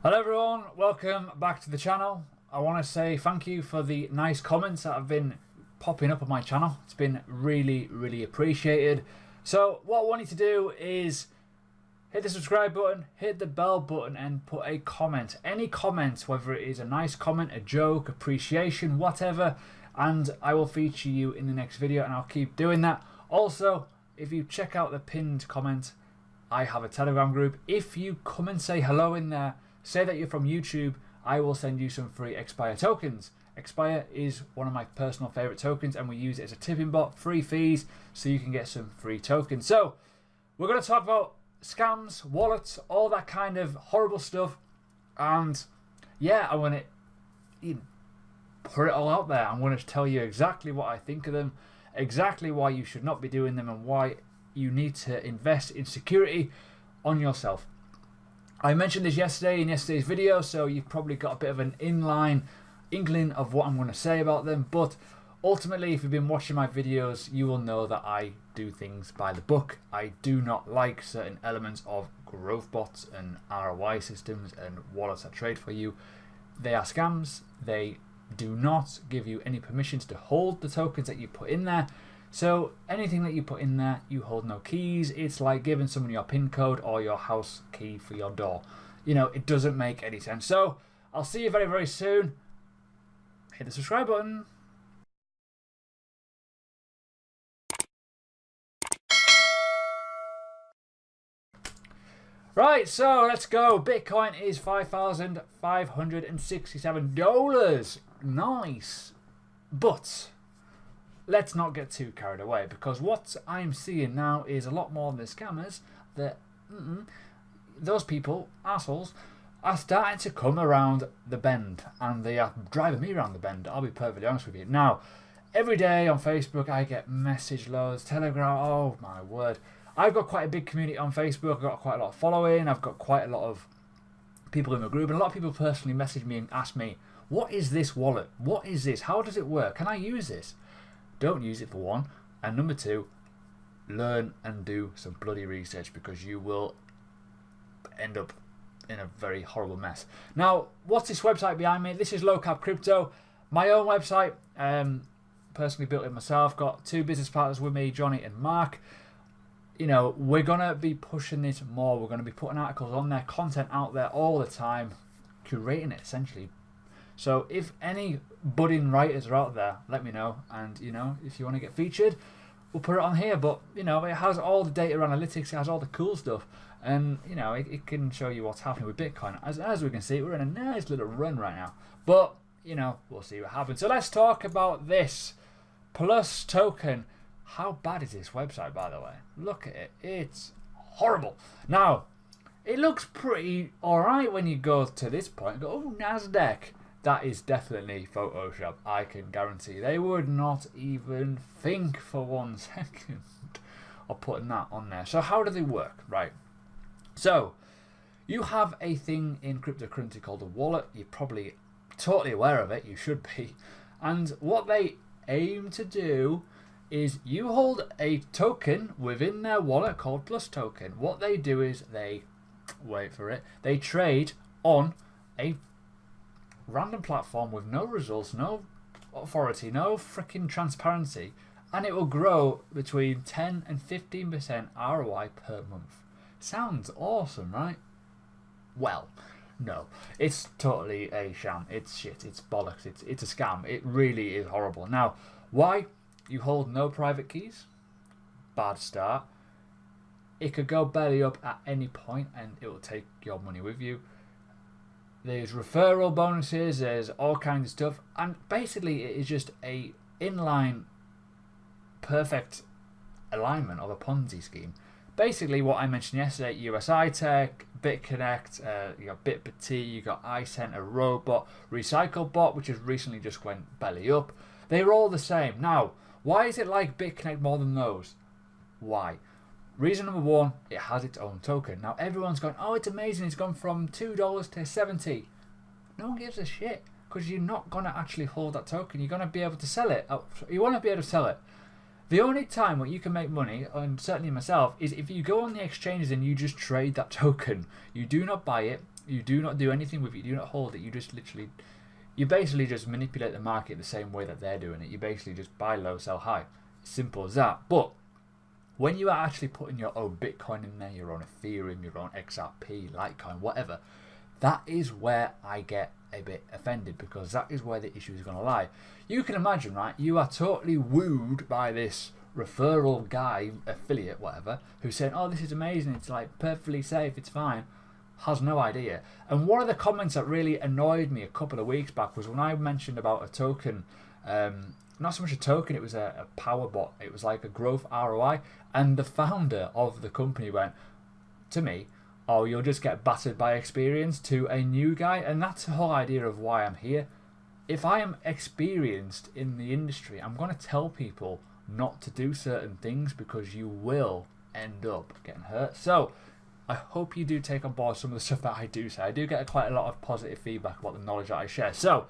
Hello everyone, welcome back to the channel. I want to say thank you for the nice comments that have been popping up on my channel. It's been really appreciated. So what I want you to do is hit the subscribe button, hit the bell button and put a comment. Any comment, whether it is a nice comment, a joke, appreciation, whatever, and I will feature you in the next video and I'll keep doing that. Also, if you check out the pinned comment, I have a Telegram group. If you come and say hello in there, say that you're from YouTube, I will send you some free Expire tokens. Expire is one of my personal favorite tokens and we use it as a tipping bot, free fees, so you can get some free tokens. So we're going to talk about scams, wallets, all that kind of horrible stuff. And yeah, I want to put it all out there. I'm going to tell you exactly what I think of them, exactly why you should not be doing them, and why you need to invest in security on yourself. I mentioned this yesterday in yesterday's video, so you've probably got a bit of an inkling of what I'm going to say about them. But ultimately, if you've been watching my videos, you will know that I do things by the book. I do not like certain elements of growth bots and ROI systems and wallets that trade for you. They are scams. They do not give you any permissions to hold the tokens that you put in there. So anything that you put in there, you hold no keys. It's like giving someone your PIN code or your house key for your door. You know, it doesn't make any sense. So I'll see you very soon. Hit the subscribe button. Right, so let's go. Bitcoin is $5,567. Nice. But let's not get too carried away, because what I'm seeing now is a lot more of the scammers that those people, assholes, are starting to come around the bend, and they are driving me around the bend. I'll be perfectly honest with you. Now, every day on Facebook I get message loads, Telegram, oh my word. I've got quite a big community on Facebook. I've got quite a lot of following. I've got quite a lot of people in my group, and a lot of people personally message me and ask me, what is this wallet? What is this? How does it work? Can I use this? Don't use it, for one, and number two, learn and do some bloody research, because you will end up in a very horrible mess. Now, what's this website behind me? This is Low Cap Crypto, my own website. Personally built it myself. Got two business partners with me, Johnny and Mark. You know, we're gonna be pushing this more. We're gonna be putting articles on there, content out there all the time, curating it essentially. So if any budding writers are out there, let me know. And you know, if you want to get featured, we'll put it on here. But you know, it has all the data analytics, it has all the cool stuff, and you know, it can show you what's happening with Bitcoin. As we can see, we're in a nice little run right now. But you know, we'll see what happens. So let's talk about this Plus token. How bad is this website, by the way? Look at it. It's horrible. Now, it looks pretty alright when you go to this point. Go, oh, NASDAQ. That is definitely Photoshop. I can guarantee. They would not even think for 1 second of putting that on there. So how do they work? Right. So you have a thing in cryptocurrency called a wallet. You're probably totally aware of it. You should be. And what they aim to do is you hold a token within their wallet called Plus token. What they do is they, wait for it, they trade on a random platform with no results, no authority, no freaking transparency, and it will grow between 10 and 15% ROI per month. Sounds awesome, right? Well, no, it's totally a sham. It's shit. It's bollocks. It's a scam. It really is horrible. Now, why? You hold no private keys. Bad start. It could go belly up at any point and it will take your money with you. There's referral bonuses, there's all kinds of stuff, and basically it is just a inline perfect alignment of a Ponzi scheme. Basically what I mentioned yesterday, USI Tech, BitConnect, you got BitBT, you got iCenter, Robot, RecycleBot, which has recently just went belly up. They're all the same. Now, why is it like BitConnect more than those? Why? Reason number one, it has its own token. Now everyone's going, oh, it's amazing, it's gone from $2 to 70. No one gives a shit, because you're not going to actually hold that token. You're going to be able to sell it. You want to be able to sell it. The only time when you can make money, and certainly myself, is if you go on the exchanges and you just trade that token. You do not buy it, You do not do anything with it. You do not hold it. You just literally, you basically just manipulate the market the same way that they're doing it. You basically just buy low, sell high. Simple as that. But when you are actually putting your own Bitcoin in there, your own Ethereum, your own XRP, Litecoin, whatever, that is where I get a bit offended, because that is where the issue is going to lie. You can imagine, right? You are totally wooed by this referral guy, affiliate, whatever, who's saying, oh, this is amazing, it's like perfectly safe, it's fine. Has no idea. And one of the comments that really annoyed me a couple of weeks back was when I mentioned about a token, not so much a token, it was a power bot. It was like a growth ROI, and the founder of the company went to me, oh, you'll just get battered by experience, to a new guy. And that's the whole idea of why I'm here. If I am experienced in the industry, I'm going to tell people not to do certain things, because you will end up getting hurt. So I hope you do take on board some of the stuff that I do say. I do get quite a lot of positive feedback about the knowledge that I share. So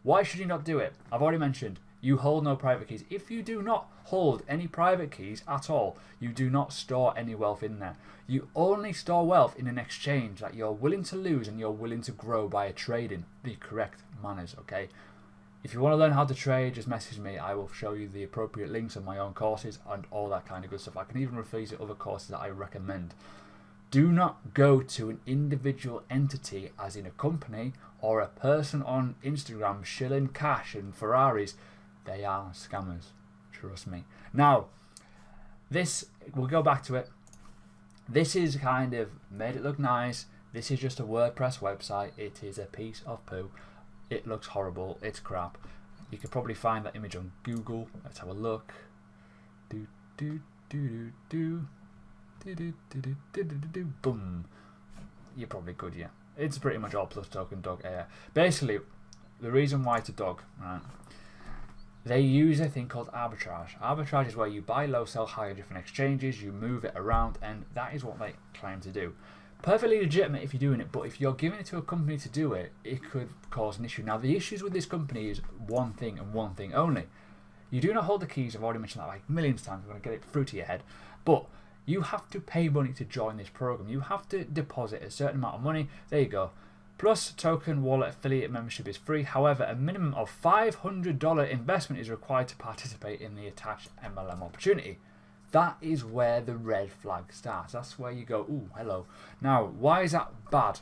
why should you not do it? I've already mentioned, you hold no private keys. If you do not hold any private keys at all, you do not store any wealth in there. You only store wealth in an exchange that you're willing to lose and you're willing to grow by trading the correct manners, okay? If you want to learn how to trade, just message me. I will show you the appropriate links on my own courses and all that kind of good stuff. I can even refer you to other courses that I recommend. Do not go to an individual entity, as in a company or a person on Instagram shilling cash and Ferraris. They are scammers, trust me. Now, this, we'll go back to it. This is kind of made it look nice. This is just a WordPress website. It is a piece of poo. It looks horrible. It's crap. You could probably find that image on Google. Let's have a look. Boom. You probably could, yeah. It's pretty much all plus token dog air. Basically, the reason why it's a dog, right? They use a thing called arbitrage. Arbitrage is where you buy low, sell high on different exchanges, you move it around, and that is what they claim to do. Perfectly legitimate if you're doing it, but if you're giving it to a company to do it, it could cause an issue. Now, the issues with this company is one thing and one thing only. You do not hold the keys. I've already mentioned that like millions of times. I'm going to get it through to your head. But you have to pay money to join this program. You have to deposit a certain amount of money. There you go. Plus, token wallet affiliate membership is free. However, a minimum of $500 investment is required to participate in the attached MLM opportunity. That is where the red flag starts. That's where you go, ooh, hello. Now, why is that bad?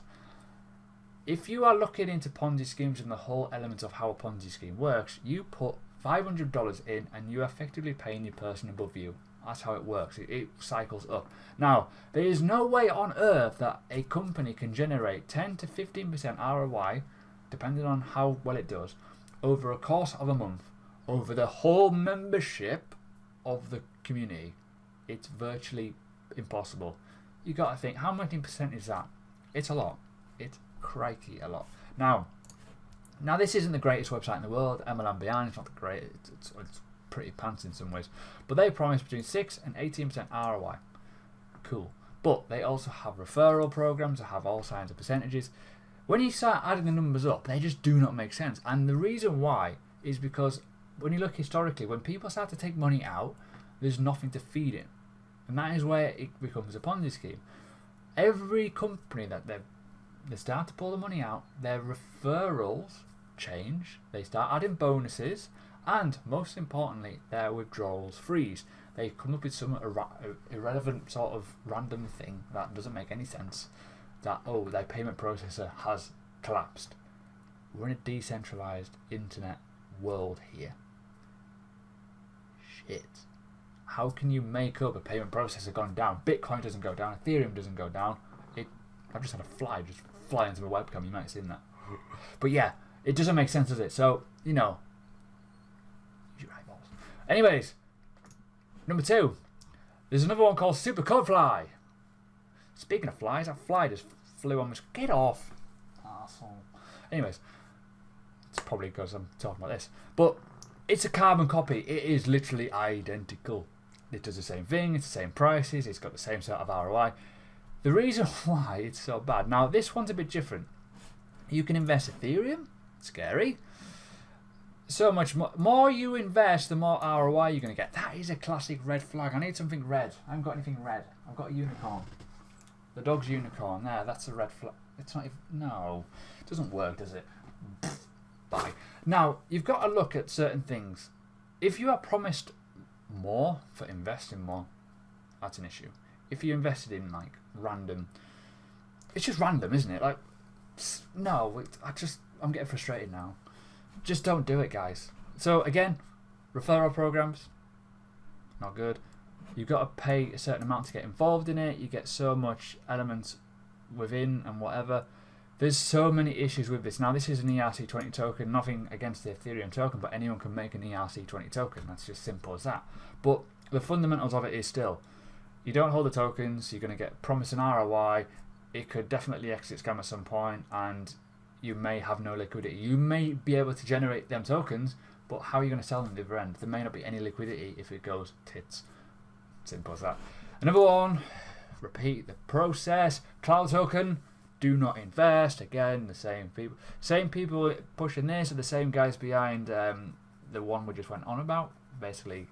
If you are looking into Ponzi schemes and the whole element of how a Ponzi scheme works, you put $500 in and you're effectively paying your person above you. That's how it works. It cycles up. Now, there is no way on earth that a company can generate 10 to 15% ROI, depending on how well it does, over a course of a month, over the whole membership of the community. It's virtually impossible. You got to think, how many percent is that? It's a lot. It's crikey a lot. Now this isn't the greatest website in the world. MLM Behind is not the greatest. It's pretty pants in some ways, but they promise between 6 and 18% ROI. Cool. But they also have referral programs that have all kinds of percentages. When you start adding the numbers up, they just do not make sense. And the reason why is because when you look historically, when people start to take money out, there's nothing to feed it, and that is where it becomes a Ponzi scheme. Every company that they start to pull the money out, their referrals change. They start adding bonuses. And most importantly, their withdrawals freeze. They come up with some irrelevant sort of random thing that doesn't make any sense. That, oh, their payment processor has collapsed. We're in a decentralized internet world here. Shit. How can you make up a payment processor gone down? Bitcoin doesn't go down. Ethereum doesn't go down. I've just had a fly just fly into my webcam. You might have seen that. But yeah, it doesn't make sense, does it? So, you know. Anyways, number 2. There's another one called Super Code Fly. Speaking of flies, that fly just flew on my... Get off! Arsehole. Anyways, it's probably because I'm talking about this. But it's a carbon copy. It is literally identical. It does the same thing. It's the same prices. It's got the same sort of ROI. The reason why it's so bad... Now, this one's a bit different. You can invest Ethereum. Scary. So much more you invest, the more ROI you're going to get. That is a classic red flag. I need something red. I haven't got anything red. I've got a unicorn. The dog's unicorn. There, that's a red flag. It's not even, no, it doesn't work, does it? Bye. Now, you've got to look at certain things. If you are promised more for investing more, that's an issue. If you invested in like random, it's just random, isn't it? Like, no, I'm getting frustrated now. Just don't do it, guys. So again, referral programs, not good. You've got to pay a certain amount to get involved in it. You get so much elements within and whatever. There's so many issues with this. Now, this is an ERC20 token. Nothing against the Ethereum token, but anyone can make an ERC20 token. That's just simple as that. But the fundamentals of it is still, you don't hold the tokens. You're going to get promised an ROI. It could definitely exit scam at some point, and you may have no liquidity. You may be able to generate them tokens, but how are you going to sell them at the other end? There may not be any liquidity if it goes tits. Simple as that. Another one, repeat the process. Cloud token, do not invest. Again, the same people pushing this are the same guys behind the one we just went on about. Basically,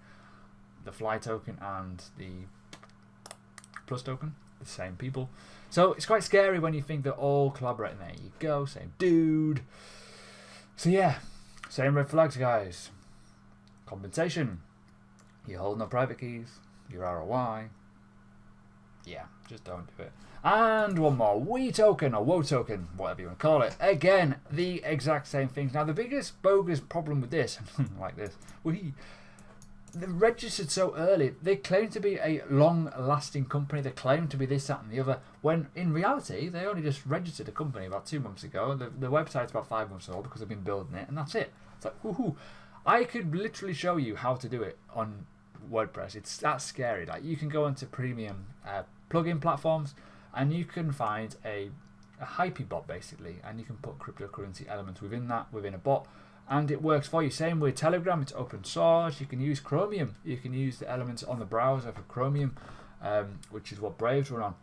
the Fly token and the Plus token, the same people. So it's quite scary when you think they're all collaborating. There you go, same dude. So yeah, same red flags, guys. Compensation. You hold no private keys. Your ROI. Yeah, just don't do it. And one more, WE token or WO token, whatever you want to call it. Again, the exact same things. Now, the biggest bogus problem with this, like this, they're registered so early. They claim to be a long-lasting company. They claim to be this, that, and the other. When in reality, they only just registered a company about 2 months ago. The website's about 5 months old because they've been building it, and that's it. It's like, woohoo! I could literally show you how to do it on WordPress. It's that scary. Like, you can go into premium plugin platforms, and you can find a hype bot basically, and you can put cryptocurrency elements within that, within a bot. And it works for you. Same with Telegram, it's open source. You can use Chromium. You can use the elements on the browser for Chromium, which is what Braves run on.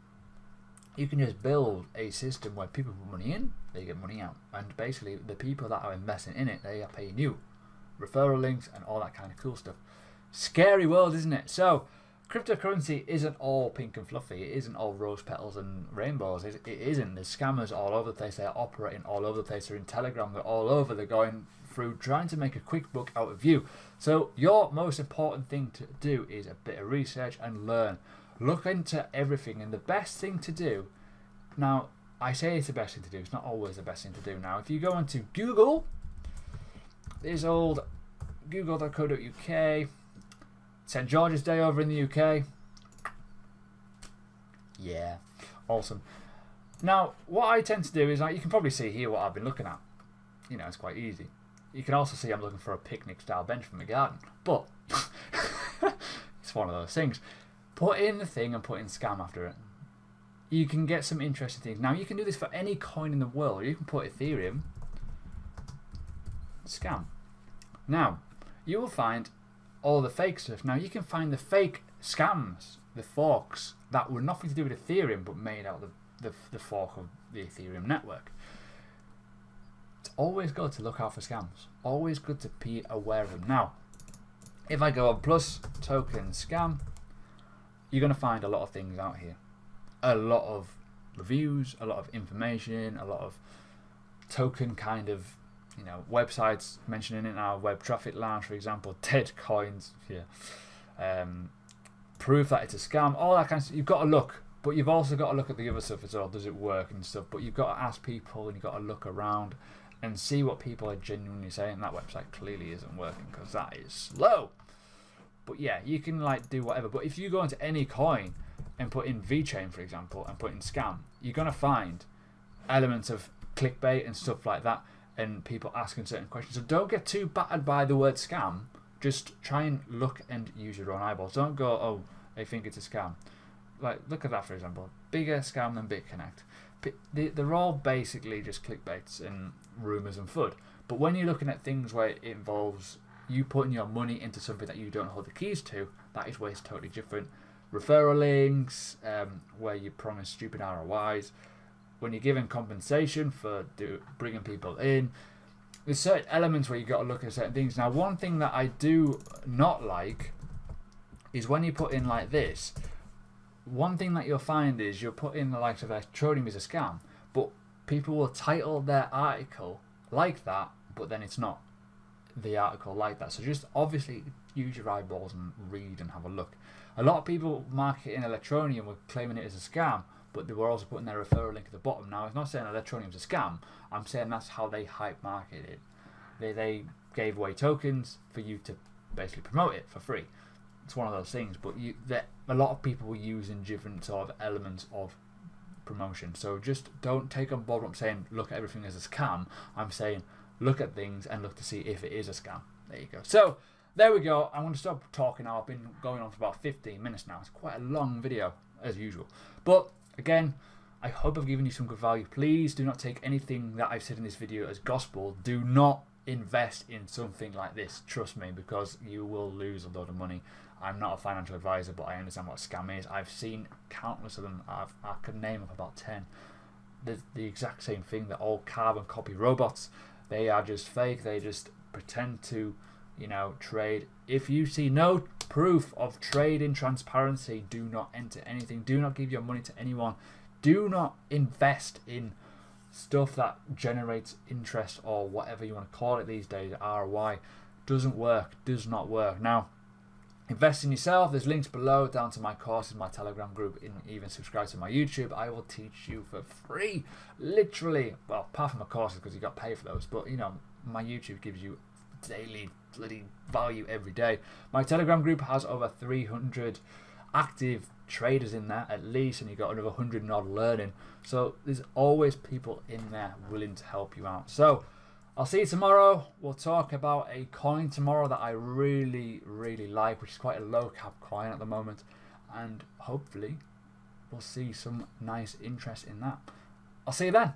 You can just build a system where people put money in, they get money out. And basically, the people that are investing in it, they are paying you. Referral links and all that kind of cool stuff. Scary world, isn't it? So, cryptocurrency isn't all pink and fluffy. It isn't all rose petals and rainbows. It isn't. There's scammers all over the place. They're operating all over the place. They're in Telegram. They're all over. They're going through trying to make a quick buck out of you. So your most important thing to do is a bit of research and learn. Look into everything. And the best thing to do, now I say it's the best thing to do. It's not always the best thing to do. Now if you go into Google, this old google.co.uk, St. George's Day over in the UK. Yeah, awesome. Now, what I tend to do is, like, you can probably see here what I've been looking at. You know, it's quite easy. You can also see I'm looking for a picnic-style bench from the garden. But, it's one of those things. Put in the thing and put in scam after it. You can get some interesting things. Now, you can do this for any coin in the world. You can put Ethereum, scam. Now, you will find all the fake stuff. Now, you can find the fake scams, the forks, that were nothing to do with Ethereum, but made out of the fork of the Ethereum network. It's always good to look out for scams. Always good to be aware of them. Now, if I go on Plus Token Scam, you're going to find a lot of things out here. A lot of reviews, a lot of information, a lot of token kind of, you know, websites mentioning it in our web traffic lounge, for example, dead coins, yeah, proof that it's a scam, all that kind of stuff. You've got to look, but you've also got to look at the other stuff as well. Does it work and stuff? But you've got to ask people, and you've got to look around and see what people are genuinely saying. That website clearly isn't working because that is slow. But yeah, you can like do whatever. But if you go into any coin and put in VChain, for example, and put in scam, you're going to find elements of clickbait and stuff like that, and people asking certain questions. So don't get too battered by the word scam. Just try and look and use your own eyeballs. Don't go, oh, I think it's a scam. Like, look at that, for example. Bigger scam than BitConnect. They're all basically just clickbaits and rumours and FUD. But when you're looking at things where it involves you putting your money into something that you don't hold the keys to, that is where it's totally different. Referral links, where you promise stupid ROIs, when you're giving compensation for bringing people in, there's certain elements where you've got to look at certain things. Now, one thing that I do not like is when you put in like this, one thing that you'll find is you'll put in the likes of Ethereum is a scam, but people will title their article like that, but then it's not the article like that. So just obviously use your eyeballs and read and have a look. A lot of people marketing Electronium were claiming it as a scam, but they were also putting their referral link at the bottom. Now, I'm not saying Electronium's a scam. I'm saying that's how they hype market it. They gave away tokens for you to basically promote it for free. It's one of those things, but a lot of people were using different sort of elements of promotion. So just don't take on board what I'm saying, look at everything as a scam. I'm saying look at things and look to see if it is a scam. There you go. So there we go. I'm going to stop talking now. I've been going on for about 15 minutes now. It's quite a long video as usual. But again, I hope I've given you some good value. Please do not take anything that I've said in this video as gospel. Do not invest in something like this. Trust me, because you will lose a lot of money. I'm not a financial advisor, but I understand what a scam is. I've seen countless of them. I could name up about 10. The exact same thing. They're all carbon copy robots. They are just fake. They just pretend to, trade. If you see no proof of trading transparency, do not enter anything. Do not give your money to anyone. Do not invest in stuff that generates interest or whatever you want to call it these days. ROI doesn't work. Does not work. Now, invest in yourself. There's links below down to my courses, my Telegram group, and even subscribe to my YouTube. I will teach you for free, literally. Well, apart from my courses because you got to pay for those, but my YouTube gives you daily bloody value every day. My Telegram group has over 300 active traders in there at least, and you've got another 100 and odd learning. So there's always people in there willing to help you out. So I'll see you tomorrow. We'll talk about a coin tomorrow that I really, really like, which is quite a low cap coin at the moment. And hopefully we'll see some nice interest in that. I'll see you then.